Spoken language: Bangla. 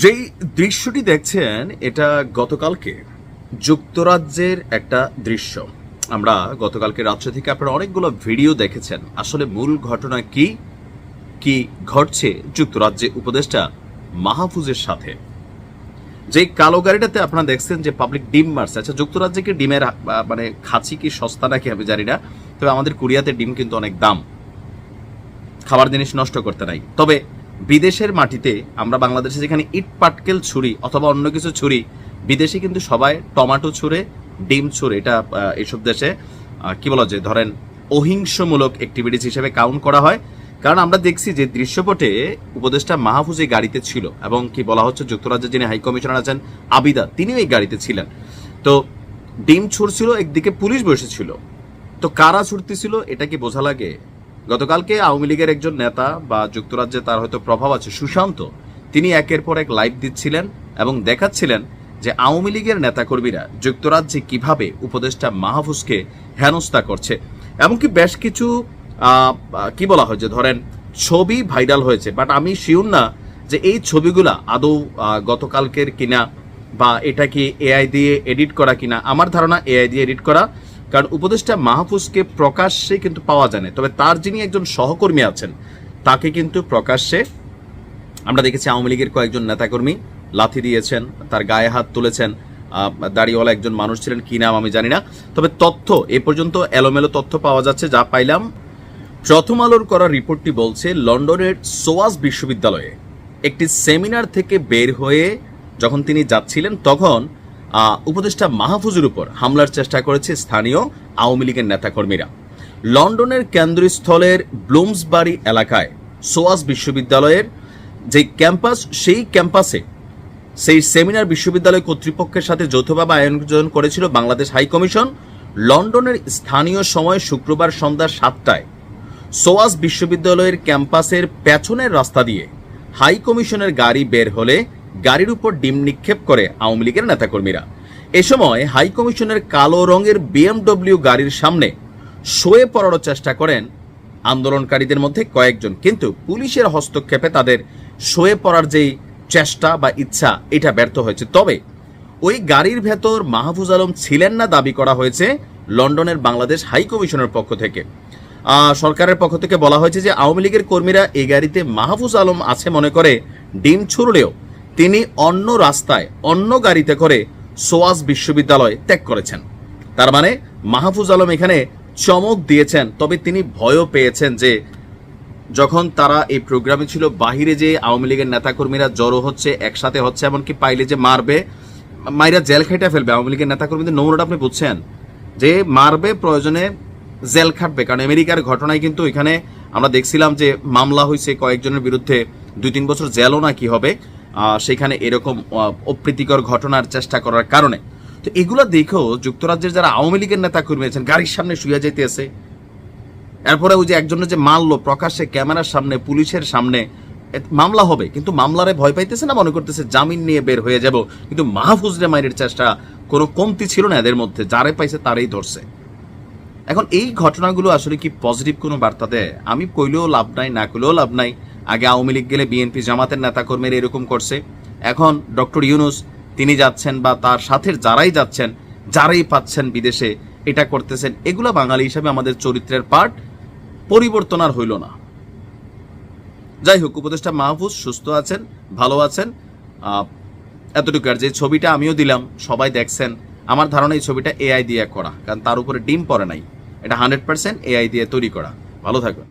যেই দৃশ্যটি দেখছেন এটা গতকালকে যুক্তরাজ্যের একটা দৃশ্য। আমরা গতকালকে রাত্রে থেকে আপনারা অনেকগুলো ভিডিও দেখেছেন। আসলে মূল ঘটনা কি কি ঘটছে যুক্তরাজ্যে উপদেষ্টা মাহফুজের সাথে। যে কালো গাড়িটাতে আপনারা দেখছেন যে পাবলিক ডিম মারছে। আচ্ছা, যুক্তরাজ্যে কি ডিমের মানে খাঁচি কি সস্তা নাকি আমি জানি না, তবে আমাদের কোরিয়াতে ডিম কিন্তু অনেক দাম, খাবার জিনিস নষ্ট করতে নাই। তবে বিদেশের মাটিতে আমরা বাংলাদেশে যেখানে ইট পাটকেল ছুরি অথবা অন্য কিছু ছুরি, বিদেশে কিন্তু সবাই টমেটো ছুঁড়ে ডিম ছুঁড়ে। এটা এইসব দেশে কি বলা যায়, ধরেন অহিংসমূলক অ্যাক্টিভিটিস হিসেবে কাউন্ট করা হয়। কারণ আমরা দেখছি যে দৃশ্যপটে উপদেষ্টা মাহফুজ এই গাড়িতে ছিল এবং কি বলা হচ্ছে যুক্তরাজ্যের যিনি হাই কমিশনার আছেন আবিদা, তিনিও এই গাড়িতে ছিলেন। তো ডিম ছুড়ছিল, একদিকে পুলিশ বসেছিল। তো কারা ছুটতেছিল এটা কি বোঝা লাগে? গতকালকে আওয়ামী লীগের একজন নেতা বা যুক্তরাজ্যে তার হয়তো প্রভাব আছে, সুশান্ত, তিনি একের পর এক লাইভ দিচ্ছিলেন এবং দেখাচ্ছিলেন যে আওয়ামী লীগের নেতাকর্মীরা যুক্তরাজ্যে কিভাবে উপদেষ্টা মাহফুজকে হেনস্থা করছে। এমনকি বেশ কিছু কি বলা হয় যে ধরেন ছবি ভাইরাল হয়েছে, বাট আমি শিওর না যে এই ছবিগুলা আদৌ গতকালকের কিনা বা এটা কি এআই দিয়ে এডিট করা কিনা। আমার ধারণা এআই দিয়ে এডিট করা, কারণ উপদেষ্টা মাহফুজকে প্রকাশ্যে কিন্তু পাওয়া যায় না। তবে তার যিনি একজন সহকর্মী আছেন তাকে কিন্তু প্রকাশ্যে আমরা দেখেছি। আওয়ামী লীগের কয়েকজন নেতাকর্মী লাথি দিয়েছেন, তার গায়ে হাত তুলেছেন। দাড়িওয়ালা একজন মানুষ ছিলেন, কি নাম আমি জানি না। তবে তথ্য এ পর্যন্ত এলোমেলো তথ্য পাওয়া যাচ্ছে। যা পাইলাম, প্রথম আলোর করা রিপোর্টটি বলছে লন্ডনের সোয়াস বিশ্ববিদ্যালয়ে একটি সেমিনার থেকে বের হয়ে যখন তিনি যাচ্ছিলেন তখন উপদেষ্টা মাহফুজের উপর হামলার চেষ্টা করেছে স্থানীয় আওয়ামী লীগের নেতাকর্মীরা। লন্ডনের কেন্দ্রস্থলের ব্লুমসবারি এলাকায় সোয়াস বিশ্ববিদ্যালয়ের যে ক্যাম্পাস, সেই ক্যাম্পাসে সেই সেমিনার বিশ্ববিদ্যালয় কর্তৃপক্ষের সাথে যৌথভাবে আয়োজন করেছিল বাংলাদেশ হাই কমিশন। লন্ডনের স্থানীয় সময় শুক্রবার সন্ধ্যা 7টায় সোয়াস বিশ্ববিদ্যালয়ের ক্যাম্পাসের পেছনের রাস্তা দিয়ে হাই কমিশনের গাড়ি বের হলে গাড়ির উপর ডিম নিক্ষেপ করে আওয়ামী লীগের নেতাকর্মীরা। এ সময় হাই কমিশনের কালো রঙের বিএমডব্লিউ গাড়ির সামনে শোয়ে পড়ার চেষ্টা করেন আন্দোলনকারীদের মধ্যে কয়েকজন, কিন্তু পুলিশের হস্তক্ষেপে তাদের শোয়ে পড়ার যেই চেষ্টা বা ইচ্ছা এটা ব্যর্থ হয়েছে। তবে ওই গাড়ির ভেতর মাহফুজ আলম ছিলেন না দাবি করা হয়েছে লন্ডনের বাংলাদেশ হাই কমিশনের পক্ষ থেকে। সরকারের পক্ষ থেকে বলা হয়েছে যে আওয়ামী লীগের কর্মীরা এই গাড়িতে মাহফুজ আলম আছে মনে করে ডিম ছুড়লেও তিনি অন্য রাস্তায় অন্য গাড়িতে করে সোয়াস বিশ্ববিদ্যালয় ত্যাগ করেছেন। তার মানে মাহফুজ আলম এখানে চমক দিয়েছেন। তবে তিনি ভয়ও পেয়েছেন যে যখন তারা এই প্রোগ্রামে ছিল, বাহিরে যে আওয়ামী লীগের নেতাকর্মীরা জড়ো হচ্ছে, একসাথে হচ্ছে, এমনকি পাইলে যে মারবে, মাইরা জেল খেটে ফেলবে। আওয়ামী লীগের নেতাকর্মীদের নমুনাটা আপনি বুঝছেন, যে মারবে, প্রয়োজনে জেল খাটবে। কারণ আমেরিকার ঘটনায় কিন্তু এখানে আমরা দেখছিলাম যে মামলা হয়েছে কয়েকজনের বিরুদ্ধে, 2-3 বছর জেলও না কি হবে সেখানে এরকম অপ্রীতিকর ঘটনার চেষ্টা করার কারণে। তো এগুলো দেখেও যুক্তরাজ্যের যারা আওয়ামী লীগের নেতাকর্মী আছেন গাড়ির সামনে শুয়ে যেতে আছে। এরপরে ওই যে একজনের যে মারলো প্রকাশ্যে ক্যামেরার সামনে, পুলিশের সামনে, মামলা হবে, কিন্তু মামলারে ভয় পাইতেছে না, মনে করতেছে জামিন নিয়ে বের হয়ে যাব। কিন্তু মাহফুজরে মাইরের চেষ্টা কোনো কমতি ছিল না এদের মধ্যে, যারে পাইছে তারাই ধরছে। এখন এই ঘটনাগুলো আসলে কি পজিটিভ কোনো বার্তা দেয়? আমি কইলেও লাভ নাই, না কইলেও লাভ নাই। আগে আওয়ামী লীগ গেলে বিএনপি জামাতের নেতাকর্মীরা এরকম করছে, এখন ডক্টর ইউনূস তিনি যাচ্ছেন বা তার সাথে যারাই যাচ্ছেন, যারাই পাচ্ছেন বিদেশে এটা করতেছেন। এগুলো বাঙালি হিসাবে আমাদের চরিত্রের পার্ট, পরিবর্তন আর হইল না। যাই হোক, উপদেষ্টা মাহফুজ সুস্থ আছেন, ভালো আছেন, এতটুকু। আর যে ছবিটা আমিও দিলাম সবাই দেখছেন, আমার ধারণা এই ছবিটা এআই দিয়ে করা, কারণ তার উপরে ডিম পড়ে নাই, এটা 100% এআই দিয়ে তৈরি করা। ভালো থাকবেন।